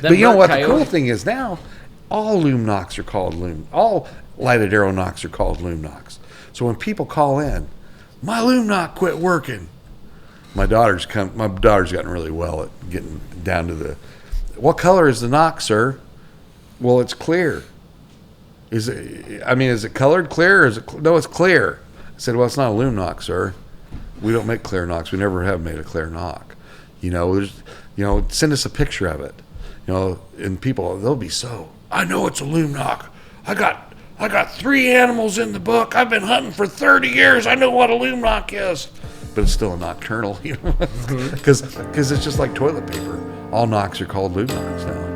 But you know what? The cool thing is now, all Lumenoks are called all lighted arrow nocks are called Lumenoks. So when people call in, my Lumenok quit working. My daughter's gotten really well at getting down to what color is the knock, sir? Well, it's clear. Is it colored clear? Or no, it's clear. I said, well, it's not a Lumenok, sir. We don't make clear knocks. We never have made a clear knock. Send us a picture of it. And people, they'll be I know it's a Lumenok. I got 3 animals in the book. I've been hunting for 30 years. I know what a Lumenok is. But it's still a nocturnal, because it's just like toilet paper. All knocks are called Lumenoks now,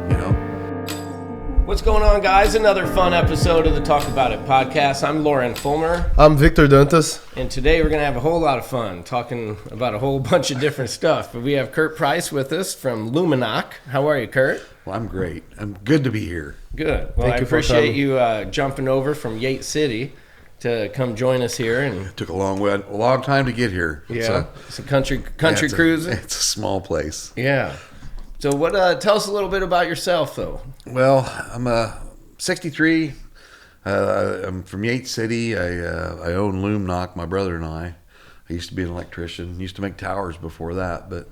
What's going on, guys? Another fun episode of the Talk About It podcast. I'm Loren Follmer. I'm Victor Dantas. And today we're going to have a whole lot of fun talking about a whole bunch of different stuff. But we have Kurt Price with us from Lumenok. How are you, Kurt? Well, I'm great. I'm good to be here. Good. Well, I appreciate you jumping over from Yates City to come join us here. And it took a long time to get here. Yeah, it's a country cruise. It's a small place. Yeah. So tell us a little bit about yourself, though. Well, I'm 63. I'm from Yates City. I own Lumenok, my brother and I. I used to be an electrician. Used to make towers before that, but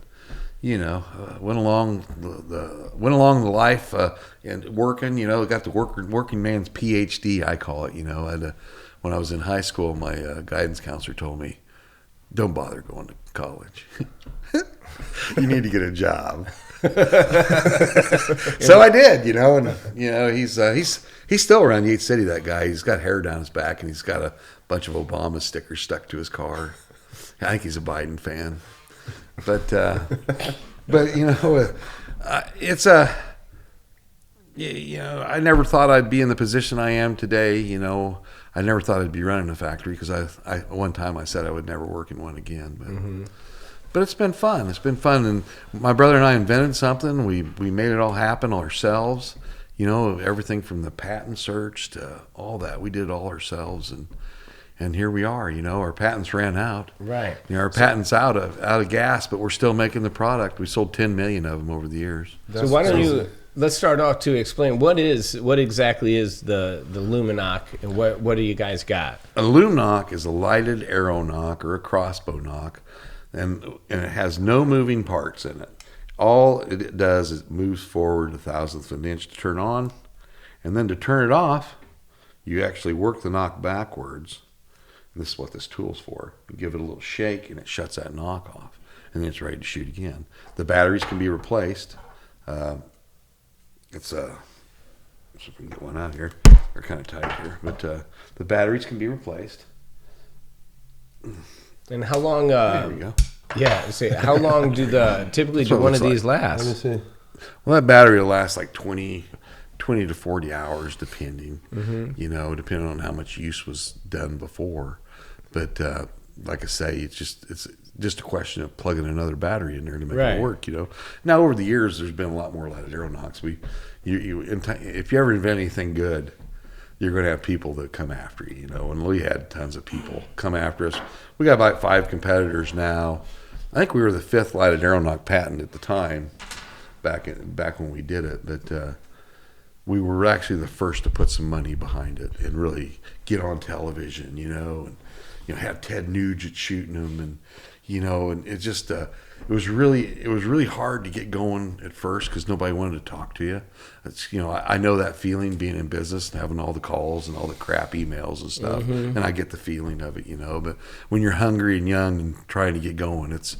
went along the life and working. Got the working man's PhD, I call it. When I was in high school, my guidance counselor told me, "Don't bother going to college. You need to get a job." So I did, and he's still around Yates City. That guy, he's got hair down his back, and he's got a bunch of Obama stickers stuck to his car. I think he's a Biden fan, but it's I never thought I'd be in the position I am today. I never thought I'd be running a factory because I one time I said I would never work in one again, but. But it's been fun. It's been fun, and my brother and I invented something. We made it all happen ourselves. Everything from the patent search to all that. We did it all ourselves, and here we are. Our patents ran out. Right. Our patents out of gas, but we're still making the product. We sold 10 million of them over the years. So why don't let's start off to explain what exactly is the Lumenok, and what do you guys got? A Lumenok is a lighted arrow knock or a crossbow knock. And it has no moving parts in it. All it does is it moves forward 1/1000th of an inch to turn on. And then to turn it off, you actually work the knock backwards. And this is what this tool's for. You give it a little shake, and it shuts that knock off. And then it's ready to shoot again. The batteries can be replaced. Let's see if we can get one out here. They're kind of tight here. But the batteries can be replaced. And how long? There we go. Yeah. How long do typically do one of these last? Let me see. Well, that battery will last like 20 to 40 hours, depending. Mm-hmm. Depending on how much use was done before. But like I say, it's just a question of plugging another battery in there to make it work. Now over the years, there's been a lot more lighted arrow knocks. If you ever invent anything good, you're going to have people that come after you, and we had tons of people come after us. We got about 5 competitors now. I think we were the 5th lighted arrow knock patent at the time, back when we did it, but we were actually the first to put some money behind it and really get on television, and have Ted Nugent shooting them, and it just it was really hard to get going at first because nobody wanted to talk to you. It's I know that feeling, being in business and having all the calls and all the crap emails and stuff, and I get the feeling of it, But when you're hungry and young and trying to get going, it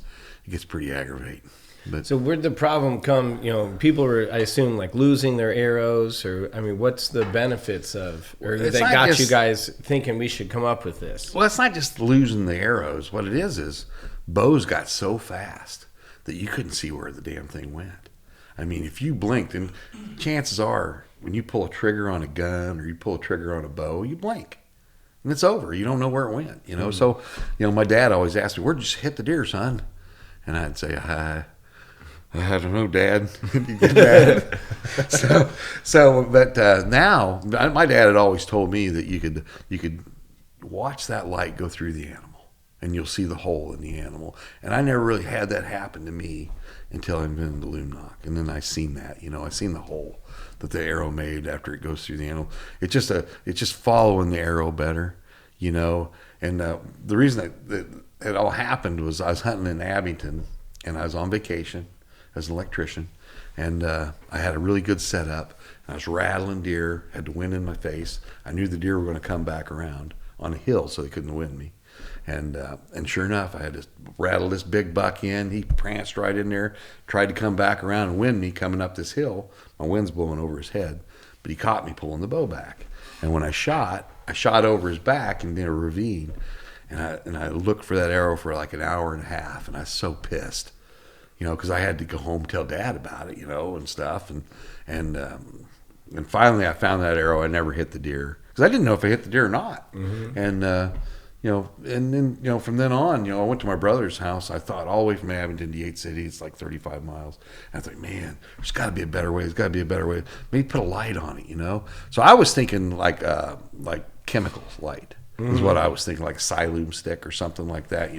gets pretty aggravating. But so where'd the problem come? People are, I assume, like losing their arrows, or what's the benefits of, or they got you guys thinking we should come up with this? Well, it's not just losing the arrows. What it is bows got so fast that you couldn't see where the damn thing went. If you blinked, and chances are when you pull a trigger on a gun or you pull a trigger on a bow, you blink and it's over. You don't know where it went. So my dad always asked me, "Where'd you hit the deer, son?" And I'd say, I don't know, Dad. But now my dad had always told me that you could watch that light go through the animal and you'll see the hole in the animal. And I never really had that happen to me until I invented the Lumenok. And then I seen that, I seen the hole that the arrow made after it goes through the animal. It's just following the arrow better, And the reason that it all happened was I was hunting in Abington, and I was on vacation as an electrician, and I had a really good setup. I was rattling deer, had the wind in my face. I knew the deer were going to come back around on a hill, so they couldn't wind me. And sure enough, I had to rattle this big buck in. He pranced right in there, tried to come back around and wind me coming up this hill. My wind's blowing over his head, but he caught me pulling the bow back. And when I shot over his back in a ravine, and I looked for that arrow for like an hour and a half, and I was so pissed, because I had to go home and tell Dad about it, and stuff. And finally, I found that arrow. I never hit the deer because I didn't know if I hit the deer or not. Mm-hmm. And then from then on, I went to my brother's house. I thought all the way from Abington to Yates City, it's like 35 miles. And I thought, man, there's got to be a better way. There's got to be a better way. Maybe put a light on it, So I was thinking like chemicals light is what I was thinking, like a Siloom stick or something like that,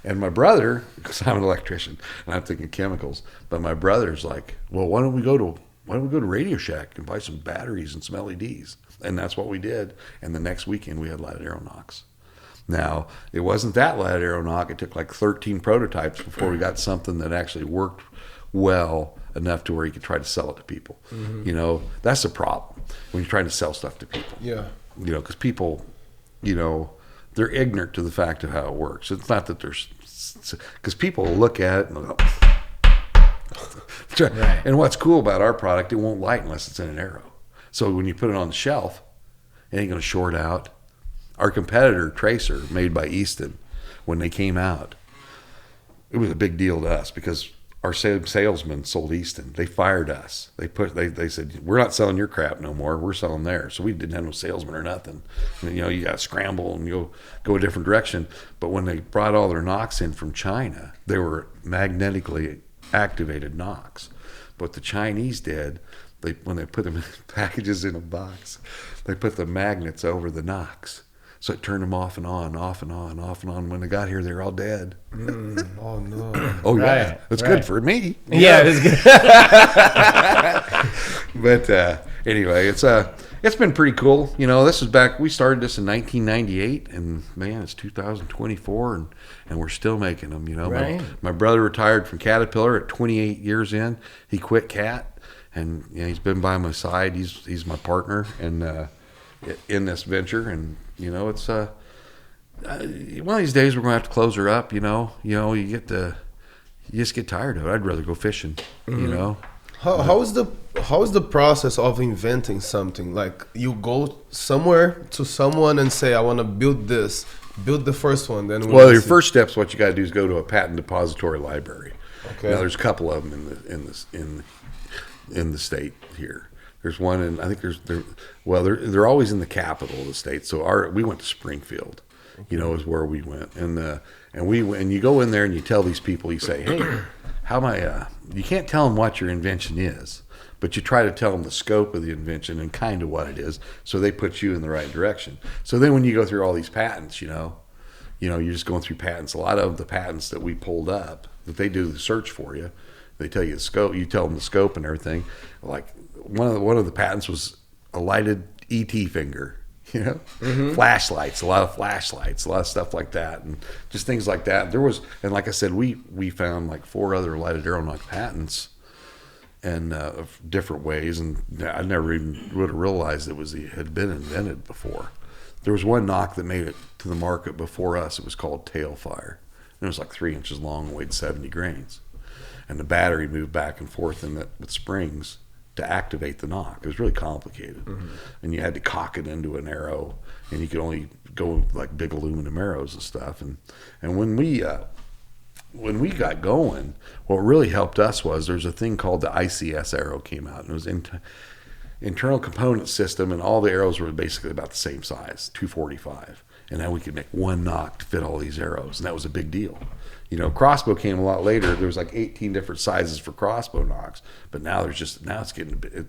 And my brother, because I'm an electrician and I'm thinking chemicals, but my brother's like, well, why don't we go to Radio Shack and buy some batteries and some LEDs? And that's what we did. And the next weekend we had lighted arrow nocks. Now, it wasn't that lighted arrow nock. It took like 13 prototypes before we got something that actually worked well enough to where you could try to sell it to people. Mm-hmm. That's the problem when you're trying to sell stuff to people. Yeah. Because people, they're ignorant to the fact of how it works. It's not that there's, because people will look at it and they'll go, right. And what's cool about our product, it won't light unless it's in an arrow. So when you put it on the shelf, it ain't going to short out. Our competitor, Tracer, made by Easton, when they came out, it was a big deal to us because our salesman sold Easton. They fired us. They said, we're not selling your crap no more. We're selling theirs. So we didn't have no salesman or nothing. And, you got to scramble and go a different direction. But when they brought all their nocks in from China, they were magnetically activated nocks. But the Chinese did, when they put them in packages in a box, they put the magnets over the nocks. So it turned them off and on, off and on, off and on. When they got here, they were all dead. Oh, no. Oh, yeah. Right. It's good for me. Yeah, it is good. But anyway, it's been pretty cool. This is back, we started this in 1998, and man, it's 2024, and we're still making them. Right. My brother retired from Caterpillar at 28 years in. He quit Cat, and he's been by my side. He's my partner and in this venture, and it's one of these days we're gonna have to close her up. You just get tired of it. I'd rather go fishing. Mm-hmm. How is the process of inventing something? Like you go somewhere to someone and say, I want to build this. Build the first one. Then your first step's what you got to do is go to a patent depository library. Okay. Now there's a couple of them in the state here. There's one, and I think they're always in the capital of the state. So we went to Springfield, is where we went, and you go in there and you tell these people, you say, hey, how am I? You can't tell them what your invention is, but you try to tell them the scope of the invention and kind of what it is, so they put you in the right direction. So then when you go through all these patents, you're just going through patents. A lot of the patents that we pulled up, that they do the search for you, they tell you the scope. You tell them the scope and everything. Like one of the patents was a lighted ET finger, mm-hmm. Flashlights, a lot of stuff like that, and just things like that. And like I said, we found like 4 other lighted arrow nock patents, and of different ways, and I never even would have realized it had been invented before. There was one nock that made it to the market before us. It was called Tailfire, and it was like 3 inches long and weighed 70 grains. And the battery moved back and forth with springs to activate the nock. It was really complicated. Mm-hmm. And you had to cock it into an arrow, and you could only go with like big aluminum arrows and stuff. And when we got going, what really helped us was there's a thing called the ICS arrow came out, and it was internal component system, and all the arrows were basically about the same size, 245. And now we could make one nock to fit all these arrows. And that was a big deal. Crossbow came a lot later. There was like 18 different sizes for crossbow nocks, but now it's getting to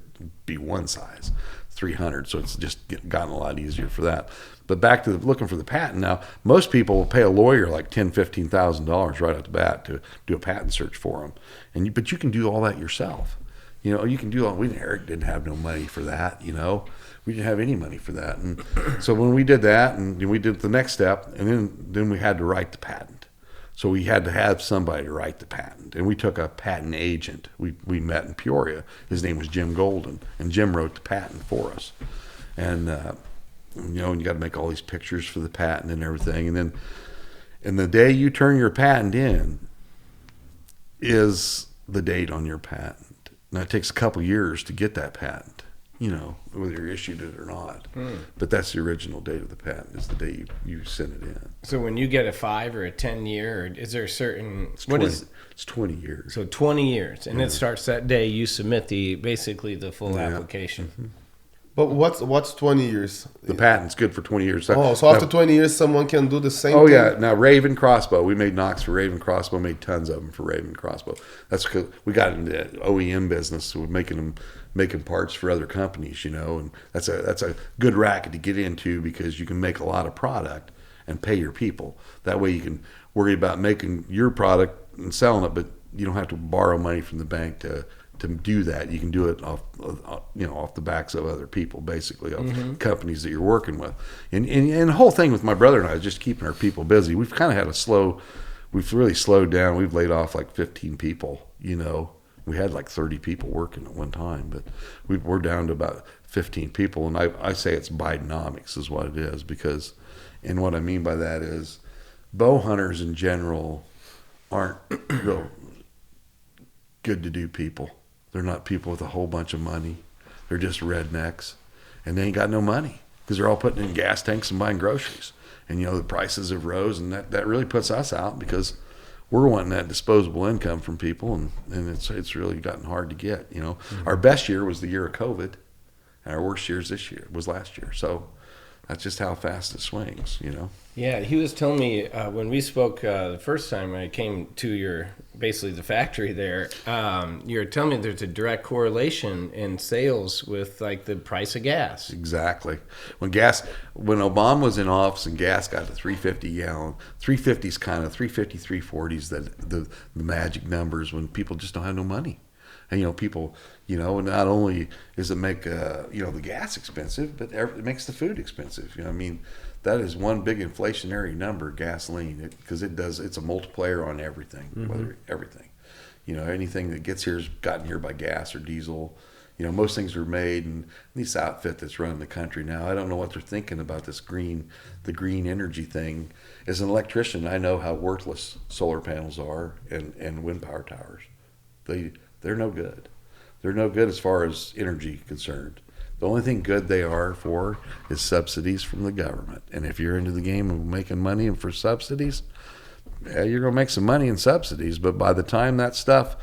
be one size, 300. So it's just gotten a lot easier for that. But back to looking for the patent now, most people will pay a lawyer like $10,000-$15,000 right off the bat to do a patent search for them. But you can do all that yourself. You can do all. Eric didn't have no money for that. We didn't have any money for that. And so when we did that, and we did the next step, and then we had to write the patent. So we had to have somebody to write the patent, and we took a patent agent. We met in Peoria. His name was Jim Golden, and Jim wrote the patent for us. And and you got to make all these pictures for the patent and everything. And the day you turn your patent in is the date on your patent. Now it takes a couple years to get that patent, whether you're issued it or not. But that's the original date of the patent, is the day you send it in. So when you get a 5 or a 10 year, or is there a certain it's 20 years. So 20 years, and it starts that day you submit basically the full application. Mm-hmm. But what's 20 years? The patent's good for 20 years. So after 20 years, someone can do the same thing? Oh, yeah. Now, Raven Crossbow. We made nocks for Raven Crossbow, made tons of them for Raven Crossbow. That's because we got into the OEM business, so we're making parts for other companies, and that's a good racket to get into, because you can make a lot of product and pay your people. That way you can worry about making your product and selling it, but you don't have to borrow money from the bank to do that. You can do it off the backs of other people, basically, of companies that you're working with. And the whole thing with my brother and I is just keeping our people busy. We've kind of had we've really slowed down. We've laid off like 15 people, We had like 30 people working at one time, but we're down to about 15 people. And I say it's Bidenomics is what it is, because, and what I mean by that is bow hunters in general aren't real good to do people. They're not people with a whole bunch of money. They're just rednecks, and they ain't got no money because they're all putting in gas tanks and buying groceries. And the prices have rose, and that really puts us out, because we're wanting that disposable income from people, and it's really gotten hard to get. Our best year was the year of COVID, and our worst years was last year. So that's just how fast it swings. Yeah, he was telling me when we spoke the first time I came to basically the factory there, you were telling me there's a direct correlation in sales with like the price of gas. Exactly. When Obama was in office and gas got to $3.50 gallon, 350's kind of 350, 340's the magic numbers when people just don't have no money. And people, not only does it make the gas expensive, but it makes the food expensive. That is one big inflationary number, gasoline, because it's a multiplier on everything, whether everything. Anything that gets here has gotten here by gas or diesel. Most things are made in this outfit that's running the country now. I don't know what they're thinking about the green energy thing. As an electrician, I know how worthless solar panels are and wind power towers. They're no good. They're no good as far as energy concerned. The only thing good they are for is subsidies from the government. And if you're into the game of making money and for subsidies, you're going to make some money in subsidies. But by the time that stuff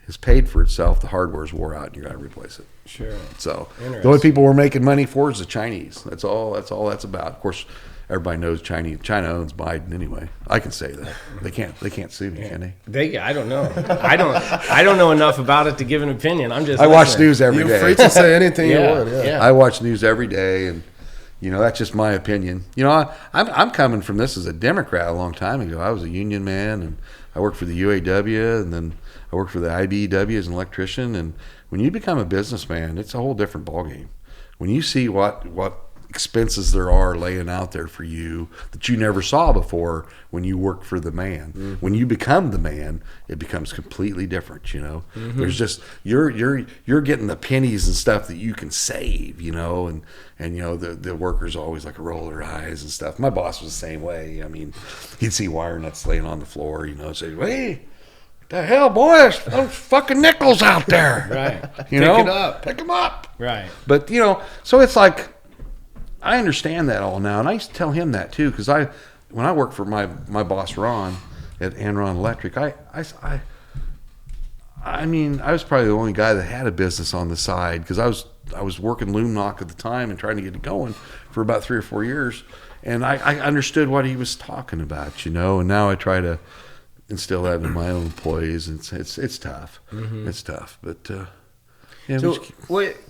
is paid for itself, the hardware's wore out and you got to replace it. Sure. So the only people we're making money for is the Chinese. That's all that's about. Of course, everybody knows China owns Biden anyway. I can say that. They can't sue me, can they? I don't know. I don't know enough about it to give an opinion. I watch news every day. You're free to say anything you want. Yeah. I watch news every day, and that's just my opinion. I'm coming from this as a Democrat a long time ago. I was a union man, and I worked for the UAW, and then I worked for the IBEW as an electrician. And when you become a businessman, it's a whole different ballgame. When you see what expenses there are laying out there for you that you never saw before when you work for the man. Mm-hmm. When you become the man, it becomes completely different. Mm-hmm. There's just you're getting the pennies and stuff that you can save. And the workers always like roll their eyes and stuff. My boss was the same way. He'd see wire nuts laying on the floor. Say, hey, what the hell, boys? Those fucking nickels out there. Right. Pick them up. Right. But so it's like, I understand that all now, and I used to tell him that too, because when I worked for my boss Ron at Enron Electric, I was probably the only guy that had a business on the side, because I was working Lumenok at the time and trying to get it going for about 3 or 4 years, And I understood what he was talking about, and now I try to instill that in my own employees. And it's tough. Mm-hmm. It's tough, but yeah. So,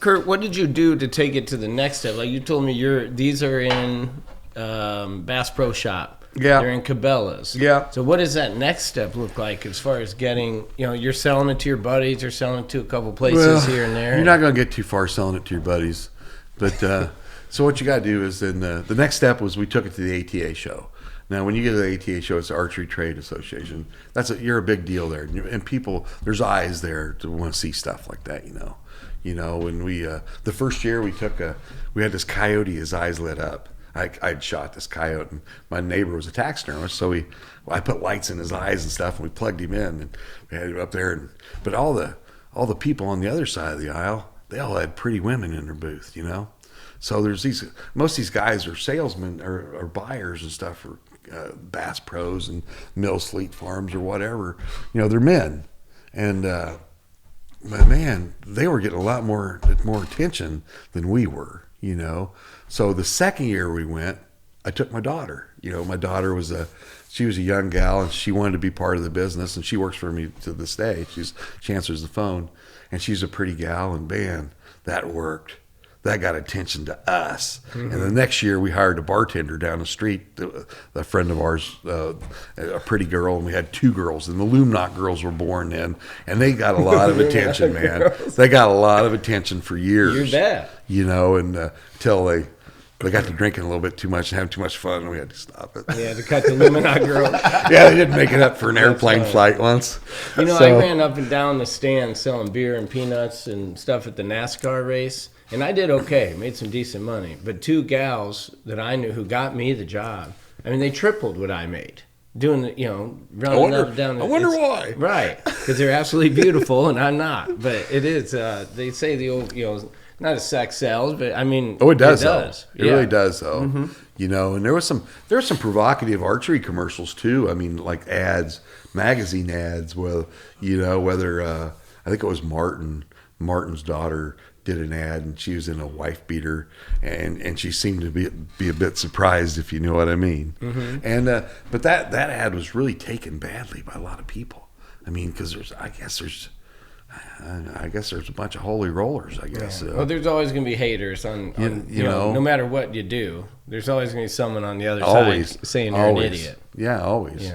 Kurt, what did you do to take it to the next step? Like you told me, these are in Bass Pro Shop. Yeah, they're in Cabela's. Yeah. So what does that next step look like as far as getting? You're selling it to your buddies, or selling it to a couple places here and there. You're not going to get too far selling it to your buddies, but so what you got to do is then the next step was we took it to the ATA show. Now, when you get to the ATA show, it's the Archery Trade Association. You're a big deal there, and people, there's eyes there to want to see stuff like that. When we the first year we had this coyote, his eyes lit up. I'd shot this coyote, and my neighbor was a taxidermist, so I put lights in his eyes and stuff, and we plugged him in, and we had him up there. But all the people on the other side of the aisle, they all had pretty women in their booth, So there's most of these guys are salesmen or buyers and stuff for Bass Pros and Mills Fleet Farms or whatever. They're men, and but man, they were getting a lot more attention than we were. So the second year we went, I took my daughter. My daughter was a young gal, and she wanted to be part of the business, and she works for me to this day. She answers the phone, and she's a pretty gal, and man, that worked. That got attention to us. Mm-hmm. And the next year we hired a bartender down the street, a friend of ours, a pretty girl, and we had 2 girls, and the Lumenok girls were born then, and they got a lot of attention, man. They got a lot of attention for years. You bet. Until they got to drinking a little bit too much and having too much fun, and we had to stop it. Yeah, to cut the Lumenok girls. Yeah, they didn't make it up for an airplane flight once. I ran up and down the stand selling beer and peanuts and stuff at the NASCAR race. And I did okay, made some decent money. But 2 gals that I knew who got me the job, they tripled what I made. Doing running up and down. I wonder why. Right, because they're absolutely beautiful, and I'm not. But it is. They say the old, not a sex sells, but it does. It really does, though. Mm-hmm. And there was some provocative archery commercials too. Like ads, magazine ads. Whether I think it was Martin's daughter did an ad, and she was in a wife beater, and she seemed to be a bit surprised, if you know what I mean. Mm-hmm. And but that ad was really taken badly by a lot of people. Because I guess there's a bunch of holy rollers. I guess. Yeah. Well, there's always going to be haters on no matter what you do. There's always going to be someone on the other side saying you're an idiot. Yeah, always.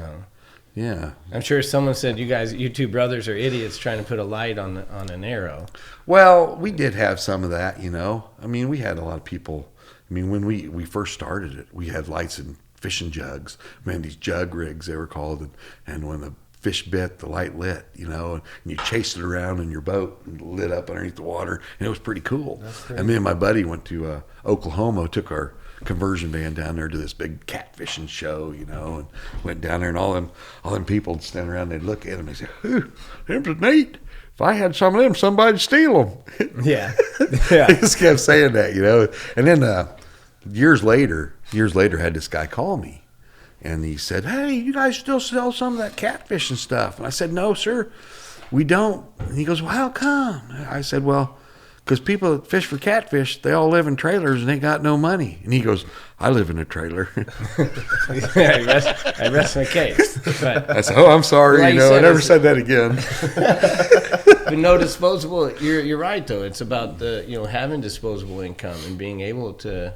Yeah. I'm sure someone said you 2 brothers are idiots trying to put a light on an arrow. Well, we did have some of that, we had a lot of people. When we first started it, we had lights in fishing jugs. These jug rigs, they were called. And when the fish bit, the light lit, and you chased it around in your boat and lit up underneath the water. And it was pretty cool. And me and my buddy went to Oklahoma, took our conversion van down there to this big catfishing show, and went down there, and all them people would stand around, and they'd look at them and say, them's neat. If I had some of them, somebody'd steal them. Yeah. They just kept saying that, And then years later, had this guy call me, and he said, "Hey, you guys still sell some of that catfishing stuff?" And I said, "No, sir, we don't." And he goes, "Well, how come?" I said, "Well, because people that fish for catfish, they all live in trailers and they got no money." And he goes, "I live in a trailer." I rest my case. But I said, "Oh, I'm sorry. Like I never said that again." But no disposable. You're right though. It's about the having disposable income and being able to,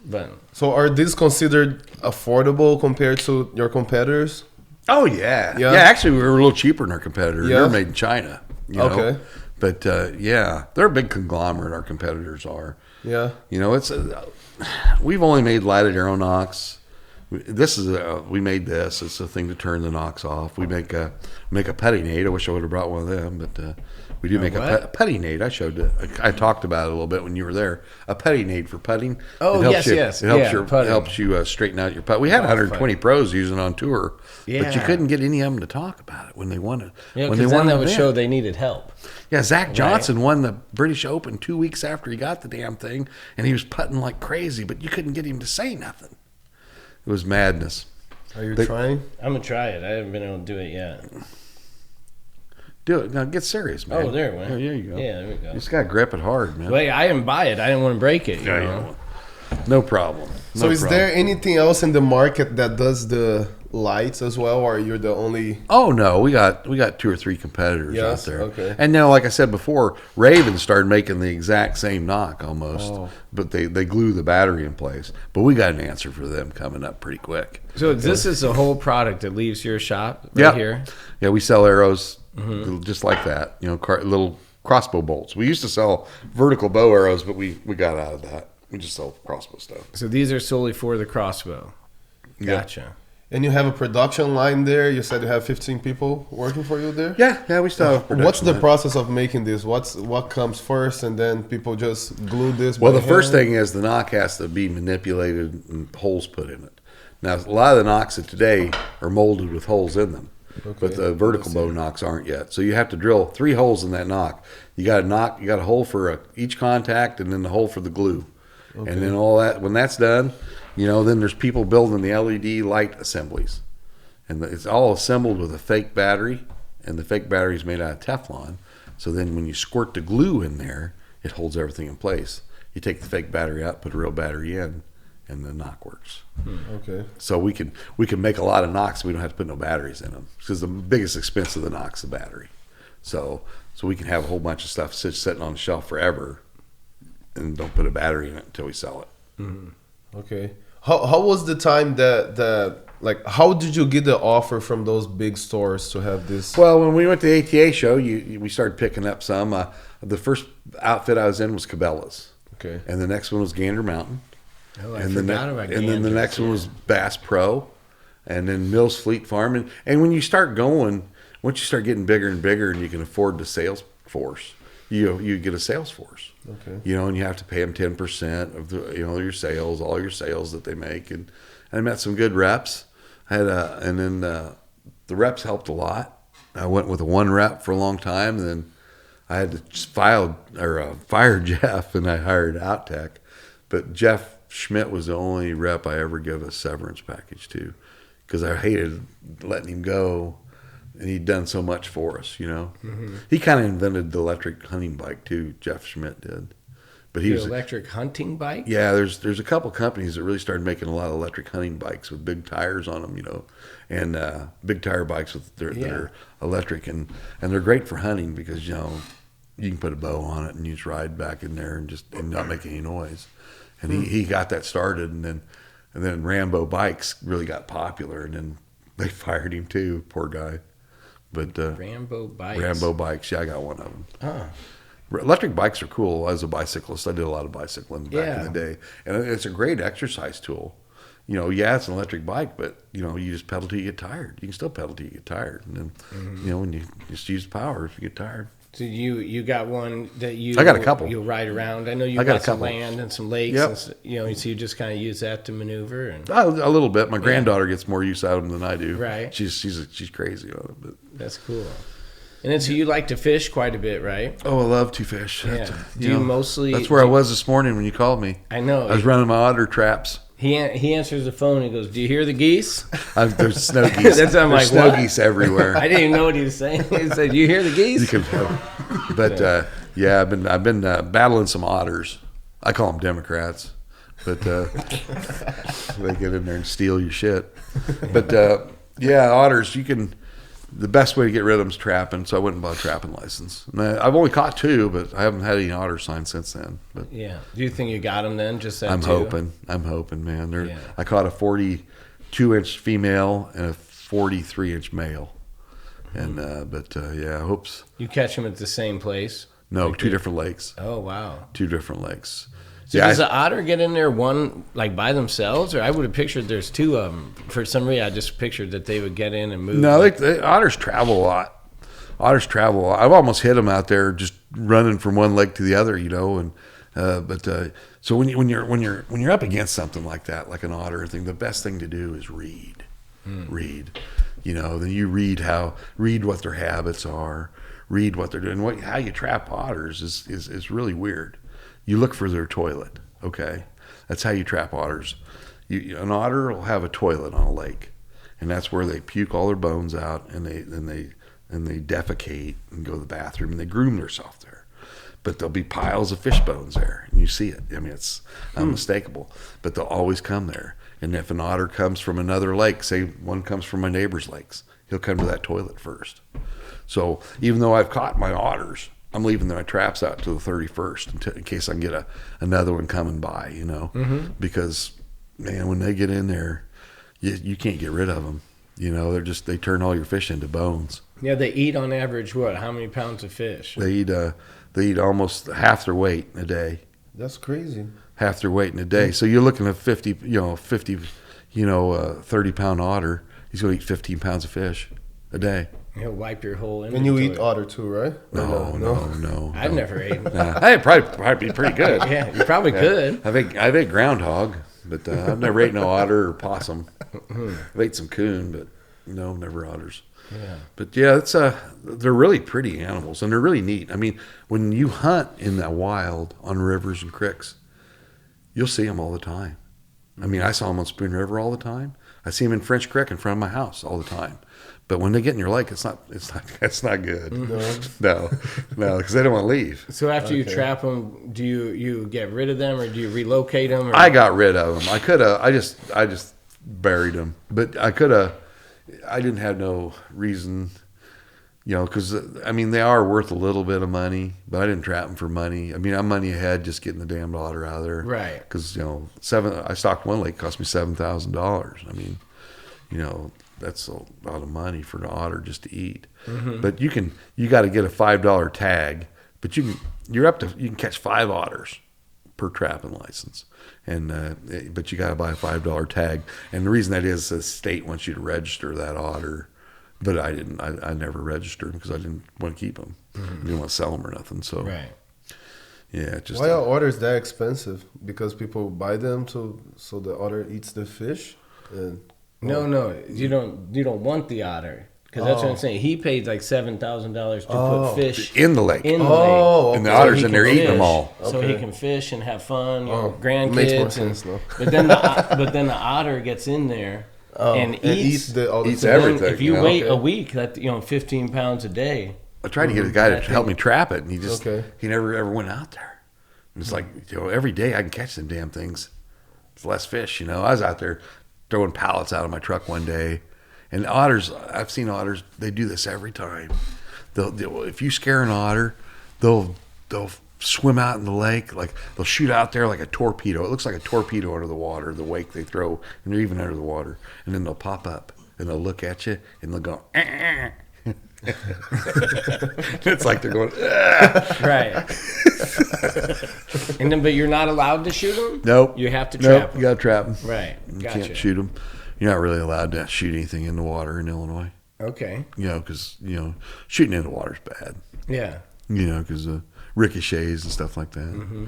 But so are these considered affordable compared to your competitors? Oh yeah. Actually, we were a little cheaper than our competitors. Yeah. They're made in China. Okay. But they're a big conglomerate. Our competitors are. Yeah. It's we've only made lighted arrow nocks. We made this. It's a thing to turn the nocks off. We make a putty nade. I wish I would have brought one of them, but we do make a putty nade. I talked about it a little bit when you were there. A putty nade for putting. Oh, yes. It helps you straighten out your putt. We had 120 pros using it on tour, but you couldn't get any of them to talk about it when they wanted. Yeah, because then that would show they needed help. Yeah, Zach Johnson won the British Open 2 weeks after he got the damn thing, and he was putting like crazy, but you couldn't get him to say nothing. It was madness. Are you trying? I'm going to try it. I haven't been able to do it yet. Do it. Now get serious, man. Oh, there it went. There you go. Yeah, there we go. You just got to grip it hard, man. Wait, I didn't buy it. I didn't want to break it. You know? No problem. So is there anything else in the market that does the lights as well, or you're the only? Oh no, we got 2 or 3 competitors out there. Okay. And now, like I said before, Raven started making the exact same knock almost, but they glue the battery in place. But we got an answer for them coming up pretty quick. So this is the whole product that leaves your shop right here? Yeah, we sell arrows just like that. Little crossbow bolts. We used to sell vertical bow arrows, but we got out of that. We just sell crossbow stuff. So these are solely for the crossbow. Gotcha. And you have a production line there. You said you have 15 people working for you there. Yeah, we still have a production What's the line. process of making this? What comes first, and then people just glue this? Well, by the first hand? thing is the knock has to be manipulated and holes put in it. Now, a lot of the knocks of today are molded with holes in them, but the vertical bow knocks aren't yet. So you have to drill 3 holes in that knock. You got a hole for each contact, and then the hole for the glue, and then all that. When that's done, then there's people building the LED light assemblies, and it's all assembled with a fake battery, and the fake battery is made out of Teflon. So then when you squirt the glue in there, it holds everything in place. You take the fake battery out, put a real battery in, and the knock works. Okay. So we can make a lot of knocks. We don't have to put no batteries in them, because the biggest expense of the knock's the battery. So we can have a whole bunch of stuff sitting on the shelf forever, and don't put a battery in it until we sell it. Okay. How was the time that how did you get the offer from those big stores to have this? Well, when we went to the ATA show, we started picking up some. The first outfit I was in was Cabela's. Okay. And the next one was Gander Mountain. Oh, I and forgot about And then the Ganders, next one was Bass Pro, and then Mills Fleet Farm. And when you start going, once you start getting bigger and bigger, and you can afford the sales force, you get a sales force. Okay. And you have to pay them 10% of your sales, all your sales that they make. And I met some good reps. The reps helped a lot. I went with a 1 rep for a long time, and then I had to just fire Jeff, and I hired OutTech. But Jeff Schmidt was the only rep I ever gave a severance package to, because I hated letting him go, and he'd done so much for us. He kind of invented the electric hunting bike too. Jeff Schmidt did, but he The was electric hunting bike? Yeah, there's a couple companies that really started making a lot of electric hunting bikes with big tires on them, and big tire bikes with they're electric, and they're great for hunting because you can put a bow on it and you just ride back in there and not make any noise. And he got that started, and then Rambo bikes really got popular, and then they fired him too, poor guy. But Rambo bikes. Rambo bikes, yeah, I got one of them. Oh. Electric bikes are cool. As a bicyclist, I did a lot of bicycling back in the day, and it's a great exercise tool. It's an electric bike, but you just pedal till you get tired. You can still pedal till you get tired, and then when you just use power if you get tired. So you got one that I got a couple. You ride around. I know you I got got a some couple. land and some lakes. Yep. And, so you just kind of use that to maneuver and. A little bit. My granddaughter gets more use out of them than I do. Right. She's crazy on it, but That's cool. And then so you like to fish quite a bit, right? I love to fish. Yeah. Do you mostly? That's where I was this morning when you called me. I know. I was running my otter traps. He answers the phone and goes, "Do you hear the geese?" There's snow geese. That's I'm There's like, snow what? geese everywhere. I didn't even know what he was saying. He said, "You hear the geese?" You can, but I've been battling some otters. I call them Democrats, but they get in there and steal your shit. But otters. The best way to get rid of them is trapping. So I went and bought a trapping license. And I've only caught 2, but I haven't had any otter signs since then. But Yeah. Do you think you got them then? Just that I'm two? hoping, man. Yeah. I caught a 42-inch female and a 43-inch male. And I hope. You catch them at the same place? No, 2 different lakes. Oh wow. 2 different lakes. So does the otter get in there one by themselves, or I would have pictured there's 2 of them. For some reason, I just pictured that they would get in and move. No, otters travel a lot. I've almost hit them out there just running from one lake to the other, and so when you're up against something like that, like an otter thing, the best thing to do is read. Read. Then you read what their habits are, read what they're doing. How you trap otters is really weird. You look for their toilet, okay? That's how you trap otters. An otter will have a toilet on a lake, and that's where they puke all their bones out, and they defecate and go to the bathroom, and they groom themselves there. but there'll be piles of fish bones there, and you see it. I mean, it's unmistakable. But they'll always come there. And if an otter comes from another lake, say one comes from my neighbor's lakes, he'll come to that toilet first. So even though I've caught my otters, I'm leaving my traps out to the 31st in case I can get another one coming by, you know, because, man, when they get in there, you can't get rid of them. You know, they turn all your fish into bones. Yeah, they eat on average what? How many pounds of fish? They eat almost half their weight in a day. That's crazy. Half their weight in a day. So you're looking at 30-pound otter. He's going to eat 15 pounds of fish a day. He'll wipe your whole inventory. And you eat otter too, right? No. I've never eaten. I'd probably be pretty good. Yeah, you probably could. I've ate groundhog, but I've never ate no otter or possum. I've ate some coon, but no, never otters. Yeah. But yeah, they're really pretty animals, and they're really neat. I mean, when you hunt in the wild on rivers and creeks, you'll see them all the time. I mean, I saw them on Spoon River all the time. I see them in French Creek in front of my house all the time. But when they get in your lake, it's not good. No, because they don't want to leave. So after you trap them, do you get rid of them, or do you relocate them? Or? I got rid of them. I could have. I just buried them. But I could have. I didn't have no reason, you know, because I mean they are worth a little bit of money, but I didn't trap them for money. I mean I'm money ahead just getting the damn otter out of there, right? Because I stocked one lake, cost me $7,000. I mean, you know. That's a lot of money for an otter just to eat. But you got to get a $5 tag. But you can catch 5 otters per trapping license, and but you got to buy a $5 tag. And the reason that is the state wants you to register that otter, but I didn't. I never registered them because I didn't want to keep them. I didn't want to sell them or nothing. So right. Yeah, just why are otters that expensive? Because people buy them so the otter eats the fish. No, you don't want the otter, because that's what I'm saying. He paid like $7,000 to put fish in the lake. In the lake, and the otters in there eating them all, so he can fish and have fun. Grandkids. Makes more sense, though. But then the otter gets in there and eats everything. If you wait a week, that 15 pounds a day. I tried to get a guy to help me trap it, and he never ever went out there. And it's like every day I can catch them damn things. It's less fish, I was out there throwing pallets out of my truck one day, and otters. I've seen otters. They do this every time. They'll if you scare an otter, they'll swim out in the lake, like they'll shoot out there like a torpedo. It looks like a torpedo under the water, the wake they throw, and they're even under the water. And then they'll pop up and they'll look at you and they'll go. It's like they're going right. And then, but you're not allowed to shoot them. Nope. You have to trap them. You got to trap them. Right. You can't shoot them. You're not really allowed to shoot anything in the water in Illinois. Okay. Because shooting in the water's bad. Yeah. Because ricochets and stuff like that.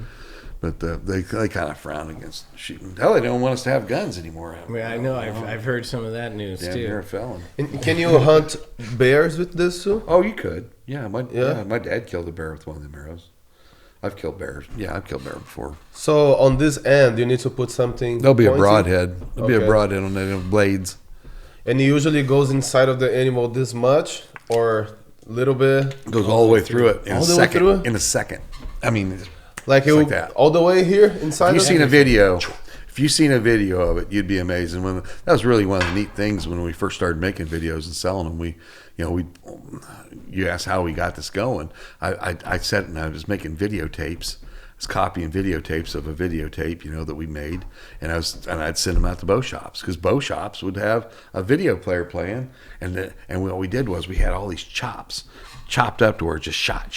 But they kind of frown against shooting. Hell, they don't want us to have guns anymore. I know. I've heard some of that news too. You're a felon. And can you hunt bears with this too? Oh, you could. Yeah, my dad killed a bear with one of them arrows. I've killed bears. Yeah, I've killed bear before. So on this end, you need to put something. There'll be a broadhead. There'll be a broadhead on the blades. And it usually goes inside of the animal this much or a little bit. It goes all the way through it in a second. In a second. I mean. Like it like that. All the way here inside. If you've seen a video of it, you'd be amazed. And that was really one of the neat things when we first started making videos and selling them. You asked how we got this going. I sat and I was making videotapes. I was copying videotapes of a videotape, that we made, and I'd send them out to bow shops because bow shops would have a video player playing, and what we did was we had all these chopped up to where it's just shot,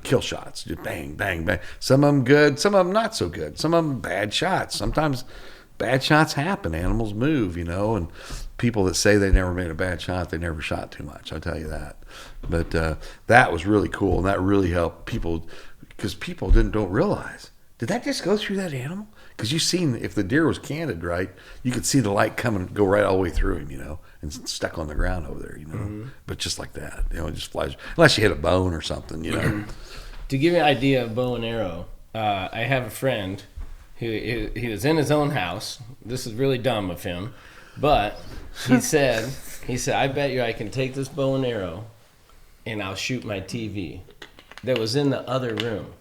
kill shots, just bang, bang, bang. Some of them good, some of them not so good. Some of them bad shots. Sometimes bad shots happen. Animals move, and people that say they never made a bad shot, they never shot too much. I'll tell you that. But that was really cool, and that really helped people because people don't realize. Did that just go through that animal? Because you've seen, if the deer was canted right, you could see the light go right all the way through him, and stuck on the ground over there, But just like that, it just flies. Unless you hit a bone or something, To give you an idea of bow and arrow, I have a friend who he was in his own house. This is really dumb of him, but he said, I bet you I can take this bow and arrow and I'll shoot my TV. that was in the other room.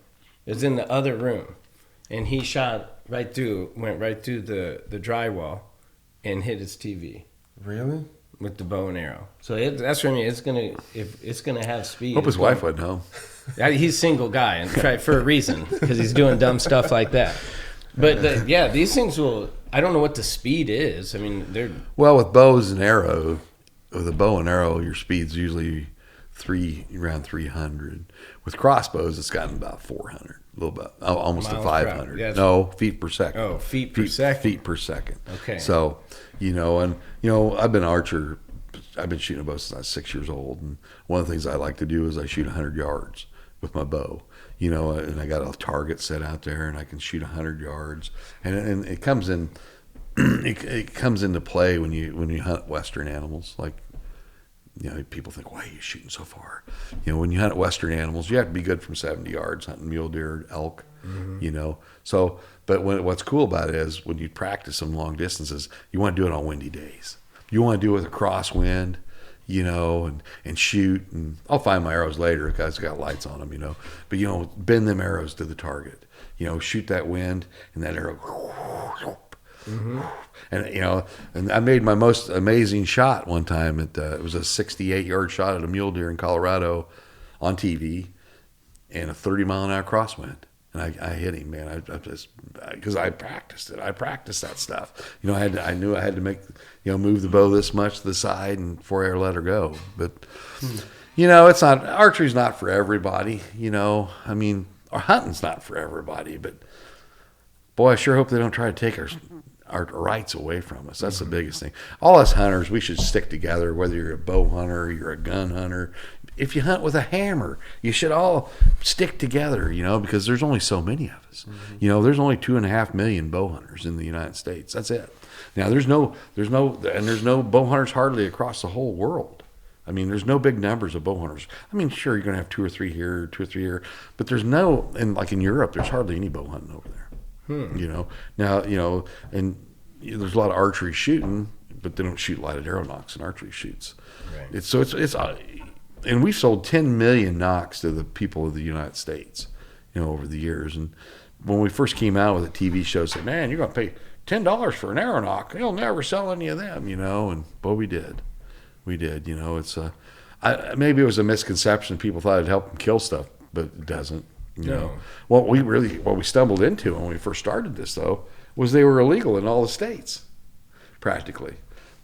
It was in the other room, and he shot right through, went right through the drywall, and hit his TV. Really? With the bow and arrow. So that's what I mean. It's gonna have speed. Hope his wife wasn't home. He's a single guy, and for a reason, because he's doing dumb stuff like that. But yeah, these things will. I don't know what the speed is. I mean, they're Well, with bows and arrow, with a bow and arrow, your speed's usually around 300. With crossbows, it's gotten about 400, a little bit, almost to Miles 500. per hour. No, feet per second. Oh, feet per second. Feet per second. Okay. So, I've been an archer. I've been shooting a bow since I was 6 years old, and one of the things I like to do is I shoot 100 yards with my bow. And I got a target set out there, and I can shoot 100 yards, and it comes in. It comes into play when you hunt Western animals. Like, people think, why are you shooting so far? When you hunt Western animals, you have to be good from 70 yards hunting mule deer, elk. So, but what's cool about it is when you practice some long distances, you want to do it on windy days. You want to do it with a crosswind, and shoot. And I'll find my arrows later because I got lights on them, But bend them arrows to the target. Shoot that wind, and that arrow. And and I made my most amazing shot one time. It was a 68-yard shot at a mule deer in Colorado on TV, and a 30-mile-an-hour crosswind. And I hit him, man. Because I practiced it. I practiced that stuff. I knew I had to make, move the bow this much to the side and before I ever let her go. But it's not, archery's not for everybody. I mean, our hunting's not for everybody. But boy, I sure hope they don't try to take our rights away from us. That's the biggest thing. All us hunters, we should stick together, whether you're a bow hunter, you're a gun hunter. If you hunt with a hammer, you should all stick together, because there's only so many of us. There's only 2.5 million bow hunters in the United States. That's it. Now there's no bow hunters hardly across the whole world. I mean, there's no big numbers of bow hunters. I mean, sure, you're going to have 2 or 3 here, 2 or 3 here, but there's no, and like in Europe, there's hardly any bow hunting over there. Now, and there's a lot of archery shooting, but they don't shoot lighted arrow nocks in archery shoots. Right. And we've sold 10 million nocks to the people of the United States, over the years. And when we first came out with a TV show, said, man, you're going to pay $10 for an arrow nock. You'll never sell any of them, and we did. It's maybe it was a misconception. People thought it'd help them kill stuff, but it doesn't. What we stumbled into when we first started this, though, was they were illegal in all the states, practically.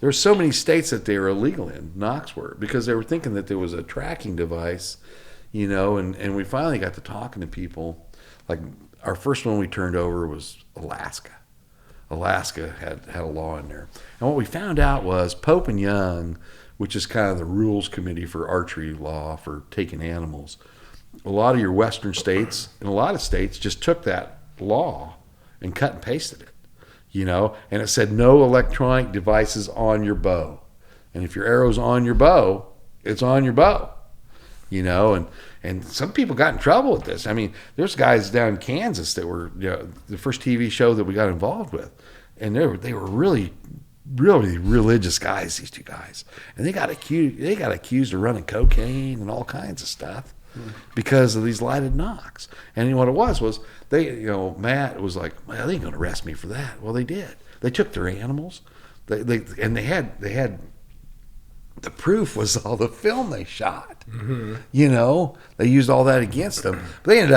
There were so many states that they were illegal in, Nocks were, because they were thinking that there was a tracking device, and we finally got to talking to people. Like, our first one we turned over was Alaska. Alaska had a law in there. And what we found out was Pope and Young, which is kind of the rules committee for archery law for taking animals, a lot of your western states and a lot of states just took that law and cut and pasted it, and it said no electronic devices on your bow. And if your arrow's on your bow, it's on your bow, and some people got in trouble with this. I mean, there's guys down in Kansas that were, the first TV show that we got involved with, and they were really, really religious guys, these two guys. And they got accused of running cocaine and all kinds of stuff. Because of these lighted nocks. And what it was they, Matt was like, well, they ain't going to arrest me for that. Well, they did. They took their animals. They had the proof was all the film they shot. They used all that against them. But it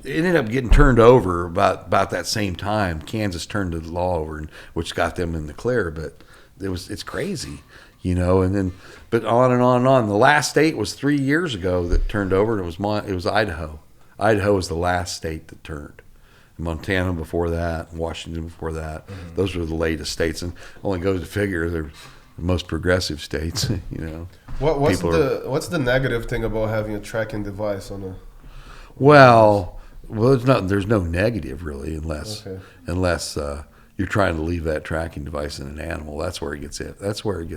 ended up getting turned over about that same time. Kansas turned the law over, which got them in the clear. But it's crazy. And then, but on and on and on. The last state was 3 years ago that turned over, and it was Idaho. Idaho was the last state that turned. Montana before that, Washington before that. Those were the latest states, and only goes to figure they're the most progressive states. What's the negative thing about having a tracking device on a? Well, there's no negative really, unless you're trying to leave that tracking device in an animal. That's where it gets in. That's where it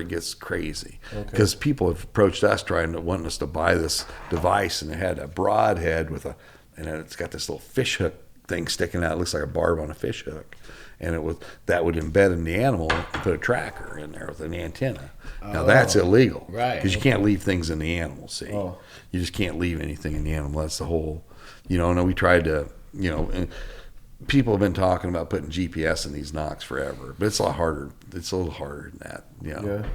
gets crazy. Because people have approached us wanting us to buy this device, and it had a broadhead and it's got this little fish hook thing sticking out. It looks like a barb on a fish hook. and that would embed in the animal and put a tracker in there with an antenna. Now that's illegal, right? Because you can't leave things in the animal. See, Oh. you just can't leave anything in the animal. That's the whole. And we tried to, and people have been talking about putting GPS in these nocks forever, but it's a lot harder. It's a little harder than that.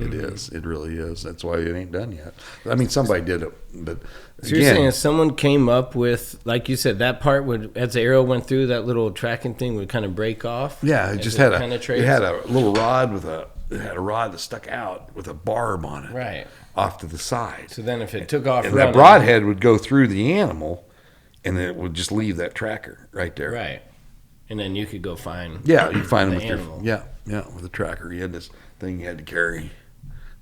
It is. It really is. That's why it ain't done yet. I mean, somebody did it, but so you're saying if someone came up with, like you said, that part would, as the arrow went through, that little tracking thing would kind of break off. Yeah, it just had a little rod it had a rod that stuck out with a barb on it, right, off to the side. So then, if it took off, and that broadhead would go through the animal, and then it would just leave that tracker right there, right. And then you could go find you find them with animal. with a tracker. You had this thing you had to carry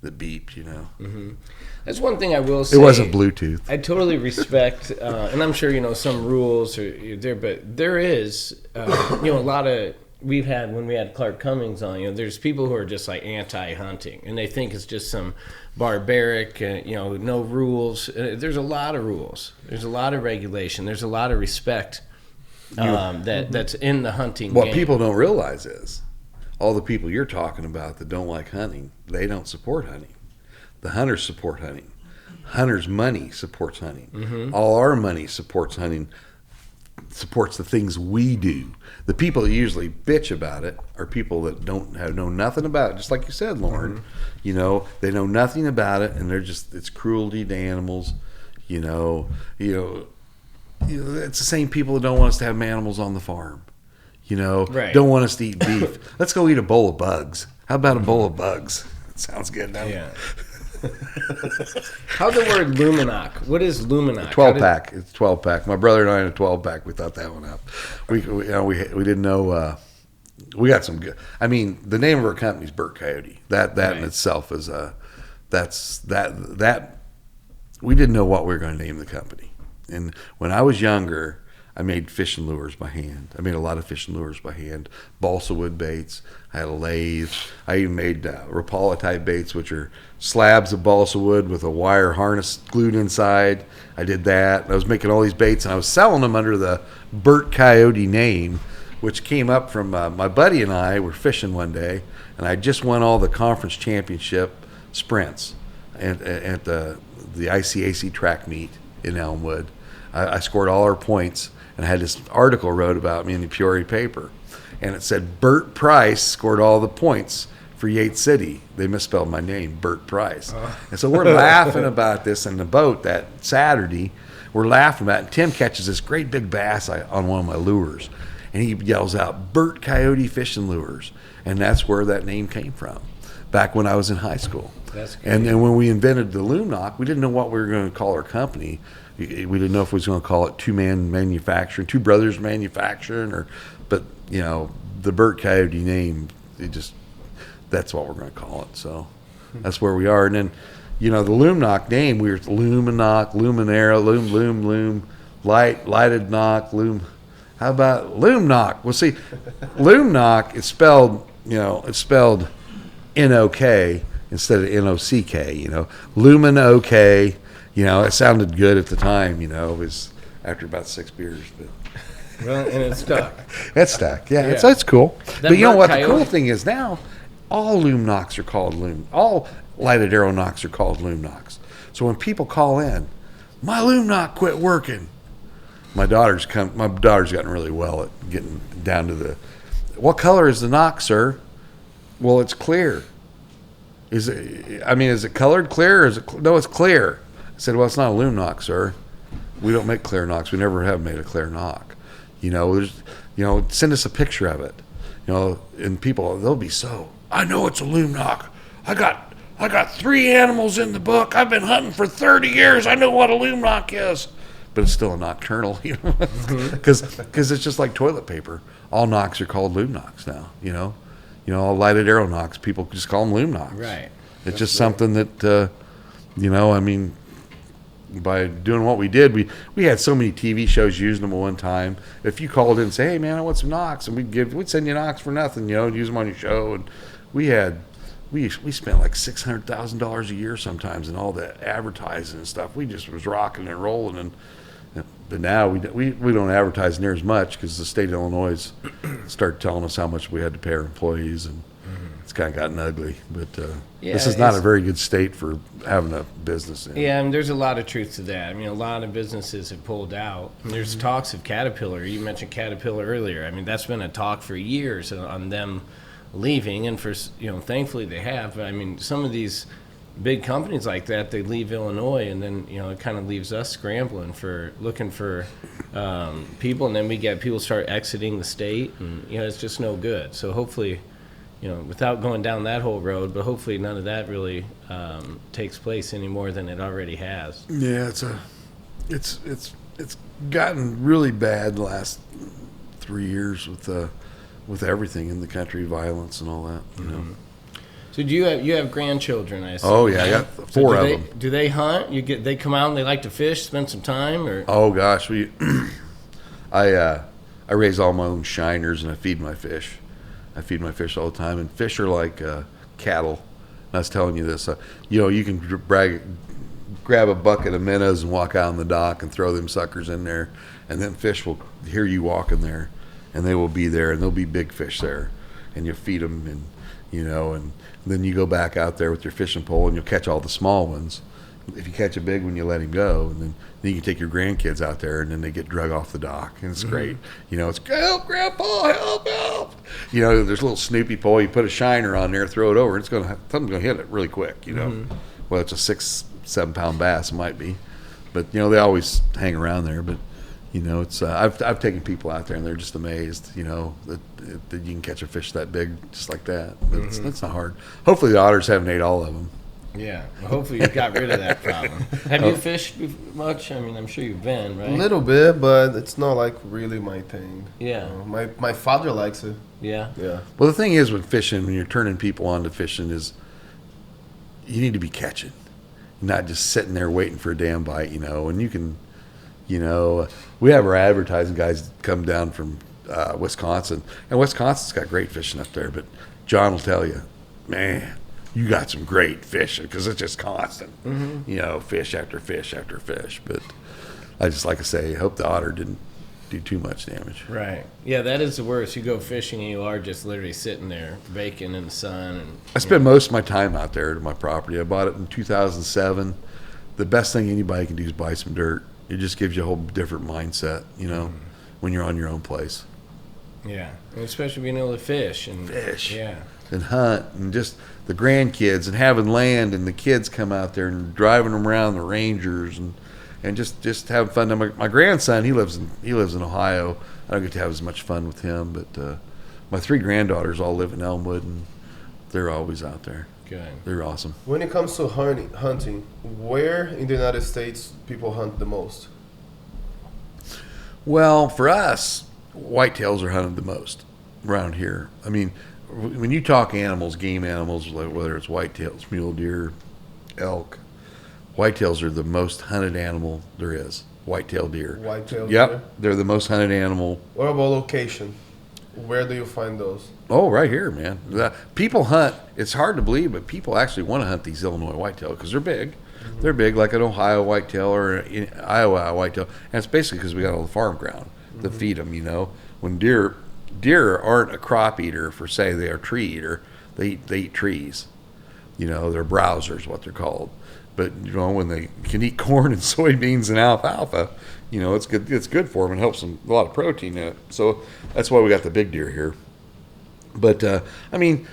that beeped, Mm-hmm. That's one thing I will say. It wasn't Bluetooth. I totally respect, and I'm sure some rules are there, but there is a lot of, we've had, when we had Clark Cummings on, there's people who are just like anti-hunting, and they think it's just some barbaric, no rules. There's a lot of rules. There's a lot of regulation. There's a lot of respect. That's in the hunting What game. people don't realize is all the people you're talking about that don't like hunting, they don't support hunting. The hunters support hunting. Hunters' money supports hunting. Mm-hmm. All our money supports hunting, supports the things we do. The people that usually bitch about it are people that know nothing about it, just like you said, Loren. Mm-hmm. They know nothing about it, and it's cruelty to animals. It's the same people that don't want us to have animals on the farm. Right. Don't want us to eat beef. Let's go eat a bowl of bugs. How about a bowl of bugs? That sounds good, doesn't it? How's the word Lumenok? What is Lumenok? 12-pack. It's 12-pack. My brother and I had a 12-pack. We thought that one up. We didn't know. We got some good. I mean, the name of our company is Burt Coyote. That in itself is that. We didn't know what we were going to name the company. And when I was younger, I made fishing lures by hand. I made a lot of fishing lures by hand. Balsa wood baits. I had a lathe. I even made Rapala type baits, which are slabs of balsa wood with a wire harness glued inside. I did that. I was making all these baits, and I was selling them under the Burt Coyote name, which came up from my buddy and I were fishing one day, and I just won all the conference championship sprints at the ICAC track meet in Elmwood. I scored all our points, and I had this article wrote about me in the Peoria paper, and it said Burt Price scored all the points for Yates City. They misspelled my name, Burt Price. And so we're laughing about this in the boat that Saturday. We're laughing about it, and Tim catches this great big bass on one of my lures, and he yells out, Burt Coyote Fishing Lures, and that's where that name came from, back when I was in high school. That's great. And then when we invented the Lumenok, we didn't know what we were going to call our company. We didn't know if we was going to call it Two Brothers Manufacturing, but the Burt Coyote name, that's what we're going to call it. So that's where we are. And then, the Lumenok name, we were Lumenok, Luminera, Loom, lighted knock, Loom. How about Lumenok? Well, see, Lumenok is spelled, N-O-K instead of N-O-C-K, Lumenok. It sounded good at the time, it was after about 6 beers. But Well, and it's stuck. It's stuck, yeah. It's cool. But you know what? Coyote. The cool thing is now, all Lumenoks are called all lighted arrow nocks are called Lumenoks. So when people call in, my Lumenok quit working. My daughter's gotten really well at getting down to what color is the knock, sir? Well, it's clear. Is it colored clear? Or no, it's clear. I said, well, it's not a Lumenok, sir. We don't make clear knocks. We never have made a clear knock. Send us a picture of it. And people, they'll be I know it's a Lumenok. I got 3 animals in the book. I've been hunting for 30 years. I know what a Lumenok is. But it's still a nocturnal, because it's just like toilet paper. All knocks are called Lumenoks now, all lighted arrow knocks. People just call them Lumenoks. Right. It's just something that, by doing what we did, we had so many TV shows using them at one time. If you called in and say, hey man, I want some knocks, and we'd send you knocks for nothing, use them on your show. And we spent like $600,000 a year sometimes in all the advertising and stuff. We just was rocking and rolling, and But now we don't advertise near as much because the state of Illinois started telling us how much we had to pay our employees, and it's kind of gotten ugly. But this is not a very good state for having a business in. Yeah, and there's a lot of truth to that. I mean, a lot of businesses have pulled out. And there's talks of Caterpillar. You mentioned Caterpillar earlier. I mean, that's been a talk for years on them leaving, and thankfully they have. But I mean, some of these big companies like that, they leave Illinois, and then it kind of leaves us scrambling for looking for people, and then we get people start exiting the state, and it's just no good. So hopefully, without going down that whole road, but hopefully none of that really takes place any more than it already has. Yeah, it's gotten really bad the last 3 years with everything in the country, violence and all that. So do you have grandchildren? I assume. Oh yeah, I got four of them. Do they hunt? They come out and they like to fish, spend some time, or? Oh gosh, I raise all my own shiners and I feed my fish. I feed my fish all the time, and fish are like cattle. And I was telling you this. You can grab a bucket of minnows and walk out on the dock and throw them suckers in there, and then fish will hear you walking there, and they will be there, and there'll be big fish there, and you feed them, and and then you go back out there with your fishing pole and you'll catch all the small ones. If you catch a big one, you let him go, and then you can take your grandkids out there, and then they get drug off the dock, and it's great. It's help, Grandpa, help. There's a little Snoopy pole. You put a shiner on there, throw it over, and something's gonna hit it really quick. Well, it's a 6-7 pound bass, it might be, but they always hang around there. But it's I've taken people out there, and they're just amazed, that you can catch a fish that big just like that. But it's not hard. Hopefully the otters haven't ate all of them. Yeah, well, hopefully you got rid of that problem. Have you fished much? I mean, I'm sure you've been, right? A little bit, but it's not like really my thing. Yeah. My father likes it. Yeah. Yeah. Well, the thing is with fishing, when you're turning people on to fishing, is you need to be catching, not just sitting there waiting for a damn bite. And you can, we have our advertising guys come down from Wisconsin, and Wisconsin's got great fishing up there. But John will tell you, man, you got some great fishing because it's just constant, fish after fish after fish. But I just like to say, hope the otter didn't do too much damage. Right. Yeah, that is the worst. You go fishing and you are just literally sitting there baking in the sun. And I spend most of my time out there at my property. I bought it in 2007. The best thing anybody can do is buy some dirt. It just gives you a whole different mindset, when you're on your own place. Yeah, and especially being able to fish. Yeah. And hunt, and just the grandkids, and having land, and the kids come out there and driving them around the Rangers, and just having fun. Now, my grandson, he lives in Ohio. I don't get to have as much fun with him, but my 3 granddaughters all live in Elmwood, and they're always out there. Good. They're awesome. When it comes to hunting, where in the United States people hunt the most? Well, for us, whitetails are hunted the most around here. I mean, when you talk animals, game animals, like whether it's whitetails, mule deer, elk, whitetails are the most hunted animal there is. Whitetail deer. Whitetail Yep, deer? they're the most hunted animal. What about location? Where do you find those? Oh, right here, man. People hunt. It's hard to believe, but people actually want to hunt these Illinois whitetail because they're big. They're big, like an Ohio whitetail or an Iowa whitetail, and it's basically because we got all the farm ground to feed them. When deer aren't a crop eater per se, they are a tree eater. They eat trees. They're browsers, what they're called. But when they can eat corn and soybeans and alfalfa, it's good. It's good for them and helps them a lot of protein in it. So that's why we got the big deer here. But I mean,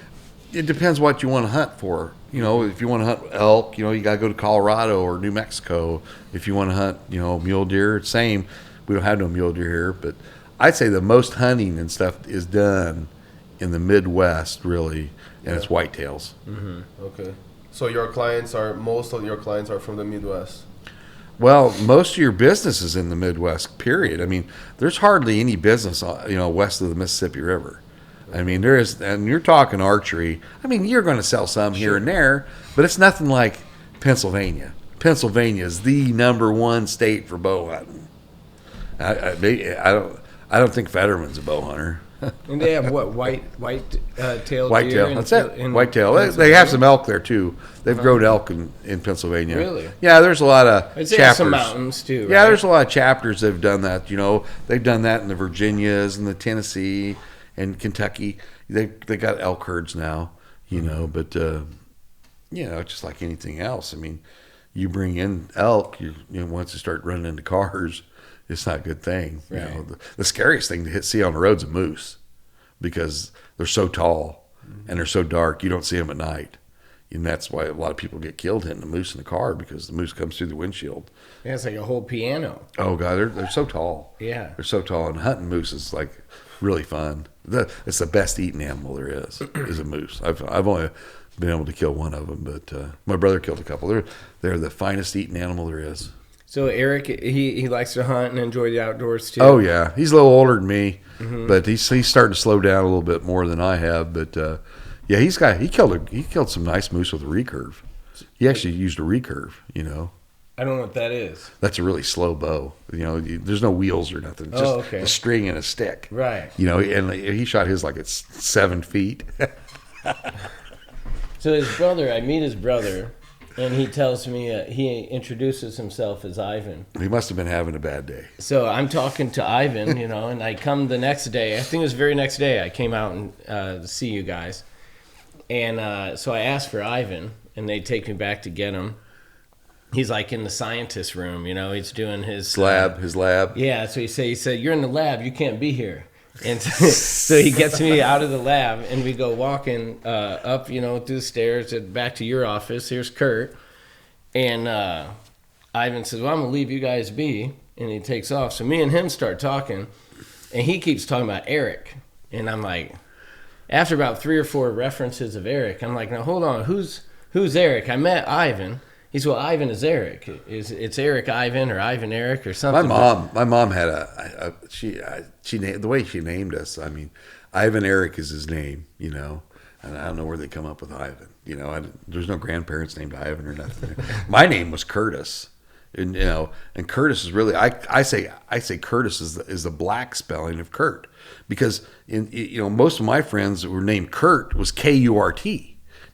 it depends what you want to hunt for. If you want to hunt elk, you got to go to Colorado or New Mexico. If you want to hunt, mule deer, same. We don't have no mule deer here, but I'd say the most hunting and stuff is done in the Midwest, really, and it's whitetails. Mm-hmm. Okay. So most of your clients are from the Midwest? Well, most of your business is in the Midwest, period. I mean, there's hardly any business, west of the Mississippi River. I mean, there is, and you're talking archery. I mean, you're going to sell some here and there, but it's nothing like Pennsylvania. Pennsylvania is the #1 state for bow hunting. I don't think Fetterman's a bow hunter. And they have what, tailed Whitetail. deer? That's it. Whitetail. They have some elk there too. They've grown elk in Pennsylvania. Really? Yeah, there's a lot of They chapters. have some mountains too. Right? Yeah, there's a lot of chapters that've done that. They've done that in the Virginias and the Tennessee and Kentucky. They got elk herds now. But just like anything else. I mean, you bring in elk, once you start running into cars, it's not a good thing. Right. The scariest thing to see on the road's a moose, because they're so tall and they're so dark. You don't see them at night, and that's why a lot of people get killed hitting a moose in the car, because the moose comes through the windshield. Yeah, it's like a whole piano. Oh God, they're so tall. Yeah, they're so tall, and hunting moose is like really fun. It's the best eating animal there is a moose. I've only been able to kill one of them, but my brother killed a couple. They're the finest eating animal there is. So Eric, he likes to hunt and enjoy the outdoors too. Oh yeah, he's a little older than me, but he's starting to slow down a little bit more than I have. But yeah, he killed some nice moose with a recurve. He actually used a recurve. I don't know what that is. That's a really slow bow. There's no wheels or nothing. It's just a string and a stick. Right. And he shot his like it's 7 feet. So his brother, I meet his brother, and he tells me he introduces himself as Ivan. He must have been having a bad day. So I'm talking to Ivan, and I come the next day. I think it was the very next day I came out and to see you guys. And so I asked for Ivan, and they take me back to get him. He's like in the scientist room, he's doing his lab. Yeah, so he said, "You're in the lab, you can't be here." And so he gets me out of the lab, and we go walking up, through the stairs back to your office. Here's Kurt. And Ivan says, "Well, I'm going to leave you guys be." And he takes off. So me and him start talking, and he keeps talking about Eric. And I'm like, after about 3 or 4 references of Eric, I'm like, now hold on, who's Eric? I met Ivan. He said, "Well, Ivan is Eric. It's Eric Ivan or Ivan Eric or something." My mom had she named the way she named us. I mean, Ivan Eric is his name, and I don't know where they come up with Ivan. There's no grandparents named Ivan or nothing. My name was Curtis, and Curtis is really I say Curtis is the black spelling of Kurt, because most of my friends that were named Kurt was Kurt.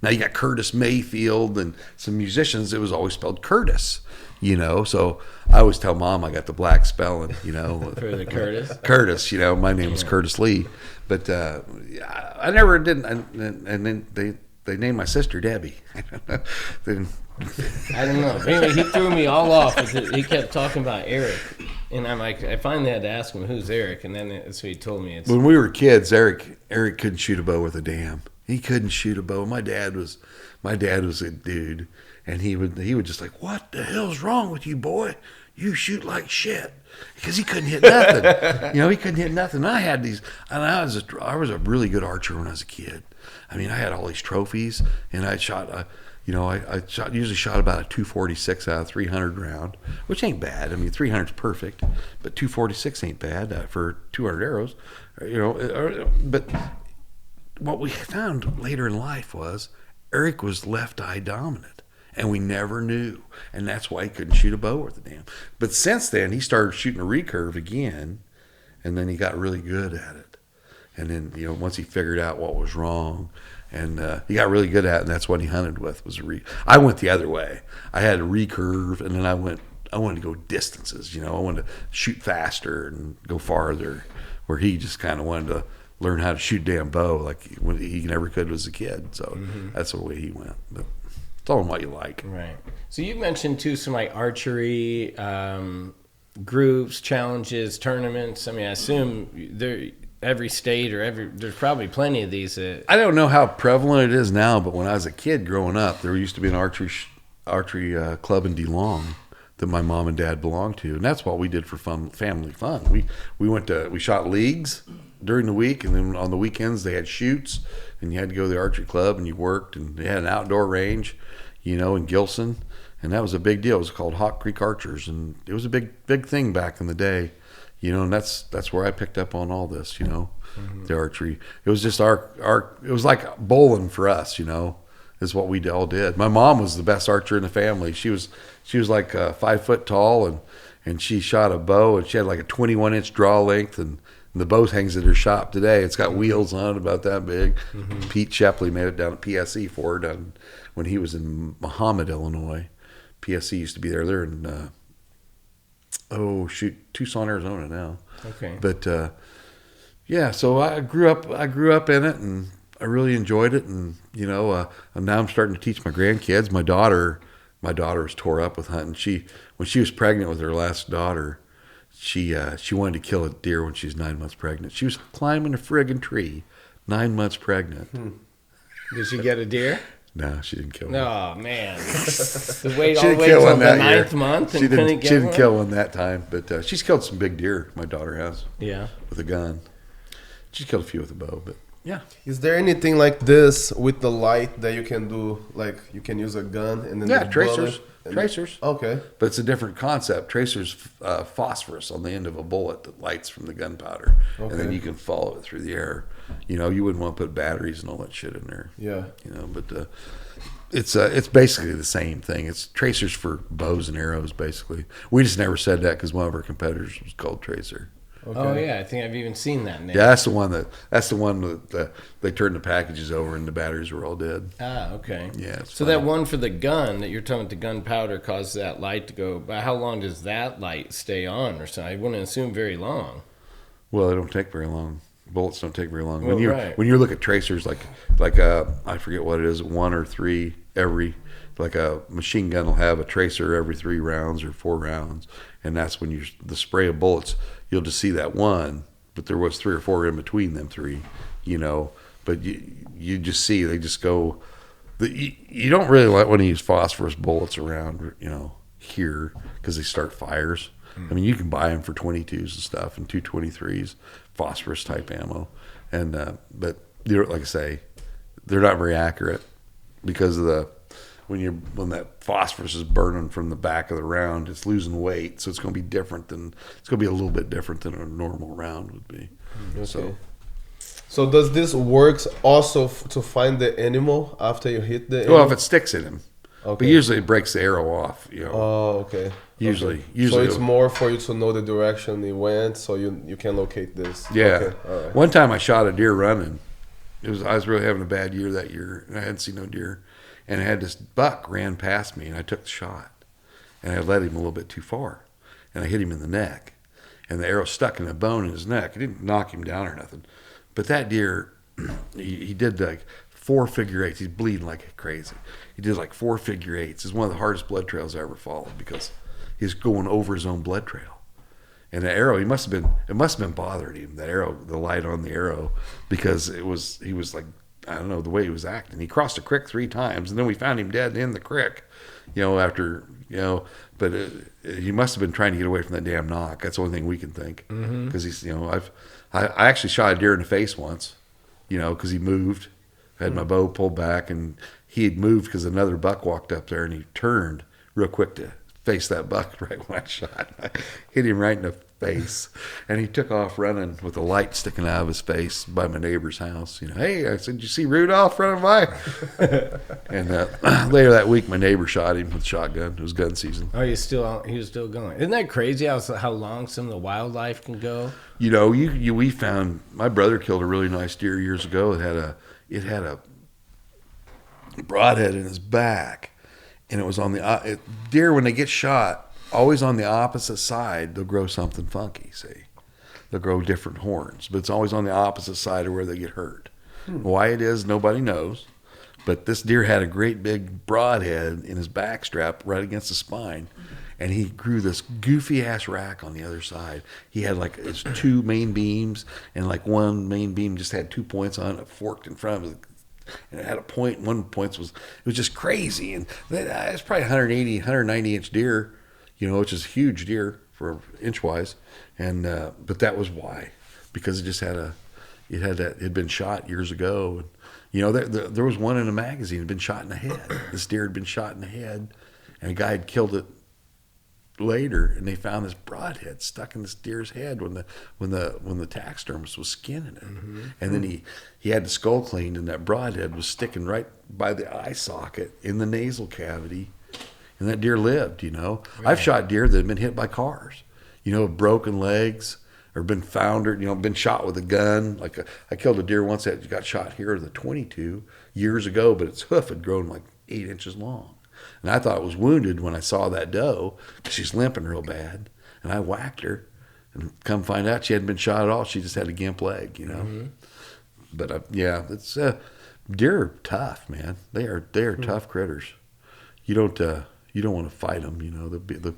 Now you got Curtis Mayfield and some musicians. It was always spelled Curtis, So I always tell Mom I got the black spelling, For the Curtis. Curtis, my name was Curtis Lee, but I never did. And then they named my sister Debbie. Then I don't know. Anyway, he threw me all off. He kept talking about Eric, and I'm like, I finally had to ask him who's Eric, and then so he told me it's. When we were kids, Eric couldn't shoot a bow with a dam. He couldn't shoot a bow. My dad was a dude, and he would just like, "What the hell's wrong with you, boy? You shoot like shit," because he couldn't hit nothing. He couldn't hit nothing. I had these, and I was a really good archer when I was a kid. I mean, I had all these trophies, and I shot. Usually shot about a 246 out of 300 round, which ain't bad. I mean, 300's perfect, but 246 ain't bad for 200 arrows. But what we found later in life was Eric was left eye dominant, and we never knew, and that's why he couldn't shoot a bow with a dam. But since then, he started shooting a recurve again, and then he got really good at it. And then once he figured out what was wrong, and he got really good at it, and that's what he hunted with was I went the other way. I had a recurve, and then I wanted to go distances. I wanted to shoot faster and go farther, where he just kind of wanted to learn how to shoot damn bow like when he never could as a kid. So that's the way he went. But it's all in what you like. Right. So you mentioned too some like archery groups, challenges, tournaments. I mean, I assume every state there's probably plenty of these. I don't know how prevalent it is now, but when I was a kid growing up, there used to be an archery club in DeLong that my mom and dad belonged to, and that's what we did for family fun. We shot leagues during the week, and then on the weekends they had shoots, and you had to go to the archery club and you worked, and they had an outdoor range, in Gilson, and that was a big deal. It was called Hawk Creek Archers, and it was a big thing back in the day, and that's where I picked up on all this, the archery. It was just it was like bowling for us, is what we all did. My mom was the best archer in the family. She was like 5 foot tall, and she shot a bow, and she had like a 21-inch draw length, and And the bow hangs at her shop today. It's got wheels on it about that big. Pete Shepley made it down at PSE for her down when he was in Muhammad, Illinois. PSE used to be there. They're in Tucson, Arizona now. Okay. But yeah, so I grew up in it, and I really enjoyed it. And now I'm starting to teach my grandkids. My daughter was tore up with hunting. When she was pregnant with her last daughter, she wanted to kill a deer when she was 9 months pregnant. She was climbing a friggin' tree, 9 months pregnant. Did she get a deer? No, she didn't kill one. Oh man, the wait She all the didn't way kill till one the that year. ninth month and She couldn't didn't. get She didn't one? kill one that time, but she's killed some big deer. My daughter has. Yeah. With a gun. She's killed a few with a bow, but yeah. Is there anything like this with the light that you can do? Like you can use a gun and then the tracers. bullet and- Tracers. Okay. But it's a different concept. Tracers phosphorus on the end of a bullet that lights from the gunpowder, and then Okay. you can follow it through the air. You wouldn't want to put batteries and all that shit in there. Yeah. But it's basically the same thing. It's tracers for bows and arrows, basically. We just never said that because one of our competitors was called Tracer. Okay. Oh yeah, I think I've even seen that name. Yeah, that's the one that they turned the packages over and the batteries were all dead. Ah, okay. Yeah. It's So funny. that one for the gun that you're talking about, the gunpowder causes that light to go. But how long does that light stay on or something? I wouldn't assume very long. Well, they don't take very long. Bullets don't take very long. Well, When you look at tracers, like I forget what it is, 1 or 3 every, like a machine gun will have a tracer every 3 rounds or 4 rounds, and that's when the spray of bullets, you'll just see that one, but there was 3 or 4 in between them 3, But you just see they just go. You don't really want to use phosphorus bullets around, here because they start fires. I mean, you can buy them for 22s and stuff and 223s, phosphorus type ammo, and but like I say, they're not very accurate because of when that phosphorus is burning from the back of the round, it's losing weight, so it's going to be a little bit different than a normal round would be. Okay. So does this works also to find the animal after you hit the animal? Well, if it sticks in him, Okay. but usually it breaks the arrow off. Oh, okay. Usually, Okay. usually So it's more for you to know the direction it went, so you can locate this. Yeah. Okay. All right. One time I shot a deer running. I was really having a bad year that year, and I hadn't seen no deer. And I had this buck ran past me, and I took the shot, and I led him a little bit too far, and I hit him in the neck, and the arrow stuck in the bone in his neck. It didn't knock him down or nothing, but that deer, he did like 4 figure eights. He's bleeding like crazy. He did like 4 figure eights. It's one of the hardest blood trails I ever followed because he's going over his own blood trail. And the arrow, it must have been bothering him, that arrow, the light on the arrow, because he was like, I don't know, the way he was acting. He crossed a creek 3 times, and then we found him dead in the creek, after, but he must have been trying to get away from that damn knock. That's the only thing we can think. Because he's, I actually shot a deer in the face once, because he moved. I had my bow pulled back, and he had moved because another buck walked up there, and he turned real quick to face that buck right when I shot. I hit him right in the face, and he took off running with a light sticking out of his face by my neighbor's house. Hey, I said, "You see Rudolph running by?" And later that week, my neighbor shot him with a shotgun. It was gun season. Oh, he was still going. Isn't that crazy how long some of the wildlife can go? We found, my brother killed a really nice deer years ago. It had a broadhead in his back, and it was on the deer when they get shot, always on the opposite side, they'll grow something funky. See, they'll grow different horns, but it's always on the opposite side of where they get hurt. Why it is, nobody knows. But this deer had a great big broadhead in his back strap right against the spine, and he grew this goofy ass rack on the other side. He had like his 2 main beams, and like one main beam just had 2 points on it, forked in front of it. And it had a point. One point was just crazy, and it's probably 180, 190 inch deer, which is a huge deer for inch wise, and but that was why, because it had been shot years ago, and there was one in a magazine had been shot in the head. This deer had been shot in the head, and a guy had killed it later, and they found this broadhead stuck in this deer's head when the taxidermist was skinning it, and then he had the skull cleaned, and that broadhead was sticking right by the eye socket in the nasal cavity, and that deer lived. I've shot deer that had been hit by cars, broken legs, or been found, or been shot with a gun. Like I killed a deer once that got shot here with a 22 years ago, but its hoof had grown like 8 inches long, and I thought it was wounded when I saw that doe because she's limping real bad, and I whacked her, and come find out she hadn't been shot at all. She just had a gimp leg, Mm-hmm. But yeah, it's deer are tough, man. They are tough critters. You don't want to fight them,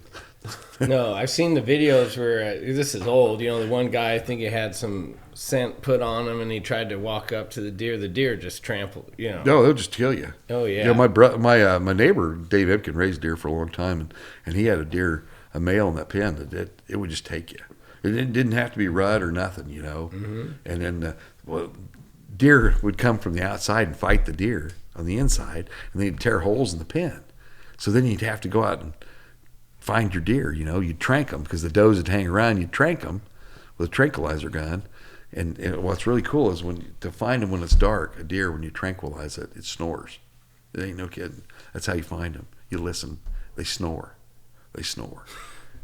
No, I've seen the videos where this is old. The one guy, I think he had some scent put on him, and he tried to walk up to the deer. The deer just trampled. No, they'll just kill you. Oh yeah. My neighbor Dave Ipkin raised deer for a long time, and he had a male in that pen that it would just take you. It didn't have to be rut or nothing, Mm-hmm. And then deer would come from the outside and fight the deer on the inside, and they'd tear holes in the pen. So then you'd have to go out and find your deer. You'd trank them because the does would hang around. You'd trank them with a tranquilizer gun. And what's really cool is to find them when it's dark, a deer, when you tranquilize it, it snores. It ain't no kidding. That's how you find them. You listen. They snore.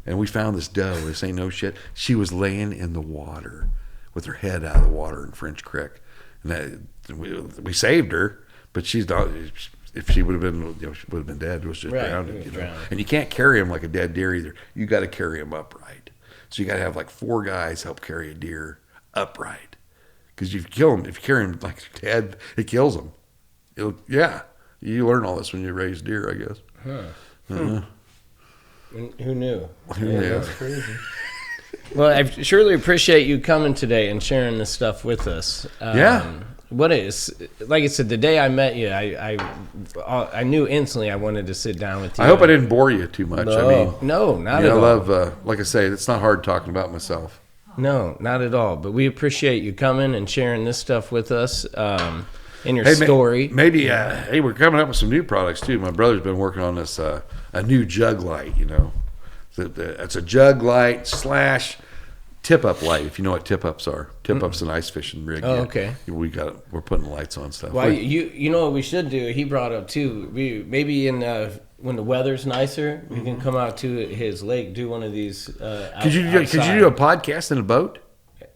And we found this doe. This ain't no shit. She was laying in the water with her head out of the water in French Creek. And we saved her, but she's not. If she would have been, she would have been dead. It was just drowned. And you can't carry them like a dead deer either. You got to carry them upright. So you got to have like 4 guys help carry a deer upright. Because if you carry them like dead, it kills them. You learn all this when you raise deer, I guess. Huh. Uh-huh. Who knew? Yeah, that's crazy. Well, I surely appreciate you coming today and sharing this stuff with us. What is, like I said, the day I met you, I knew instantly I wanted to sit down with you. I hope I didn't bore you too much. No, not at all. I love, like I say, it's not hard talking about myself. No, not at all. But we appreciate you coming and sharing this stuff with us and your story. Maybe, we're coming up with some new products too. My brother's been working on this, a new jug light, It's a jug light / tip-up light, if you know what tip-ups are. Tip-up's an ice fishing rig. Oh, okay. We're putting lights on stuff. Well, you know what we should do? He brought up too. Maybe when the weather's nicer, we can come out to his lake, do one of these. Could you do a podcast in a boat?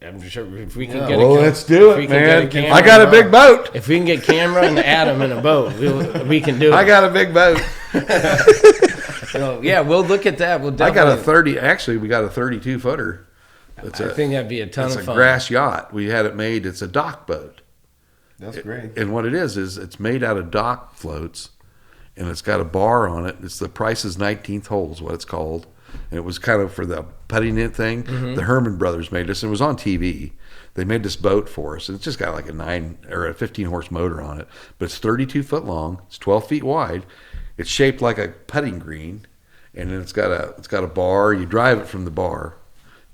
I'm sure if we can get. Let's do it, man. I got a big boat. If we can get camera and Adam in a boat, we can do it. I got a big boat. We'll look at that. We'll definitely. I got a 30. Actually, we got a 32 footer. I think that'd be a ton of fun. It's a grass yacht. We had it made. It's a dock boat. That's great. And what it is it's made out of dock floats, and it's got a bar on it. It's the Price's 19th hole is what it's called. And it was kind of for the putting in thing. Mm-hmm. The Herman brothers made this. It was on TV. They made this boat for us. And it's just got like a 15 horse motor on it. But it's 32 foot long. It's 12 feet wide. It's shaped like a putting green. And then it's got a bar. You drive it from the bar.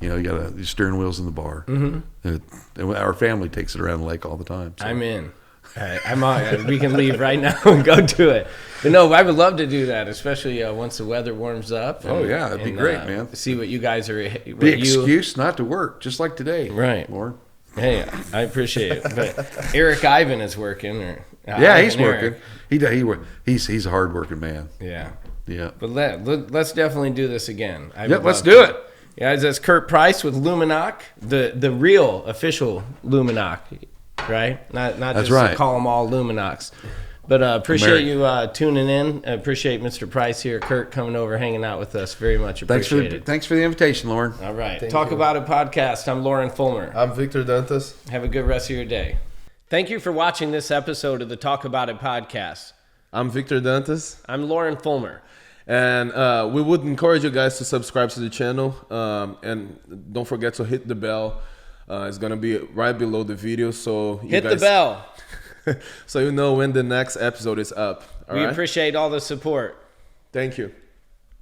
You got the steering wheels in the bar. Mm-hmm. And our family takes it around the lake all the time. So. I'm in. I'm on. We can leave right now and go do it. But no, I would love to do that, especially once the weather warms up. It'd be great, man. See what you guys are. Be excuse not to work, just like today, right, Lauren? Hey, I appreciate it. But Eric Ivan is working, he's working. He's a hardworking man. Yeah. But let's definitely do this again. Let's do it. Yeah, that's Kurt Price with Lumenok, the real official Lumenok, right? Not just to call them all Lumenoks. But appreciate you tuning in. Appreciate Mr. Price here, Kurt, coming over, hanging out with us. Very much appreciated. Thanks for the invitation, Lauren. All right. Talk About It podcast. I'm Loren Follmer. I'm Victor Dantas. Have a good rest of your day. Thank you for watching this episode of the Talk About It podcast. I'm Victor Dantas. I'm Loren Follmer. And we would encourage you guys to subscribe to the channel. And don't forget to hit the bell. It's going to be right below the video. So hit the bell. So you know when the next episode is up. We appreciate all the support. Thank you.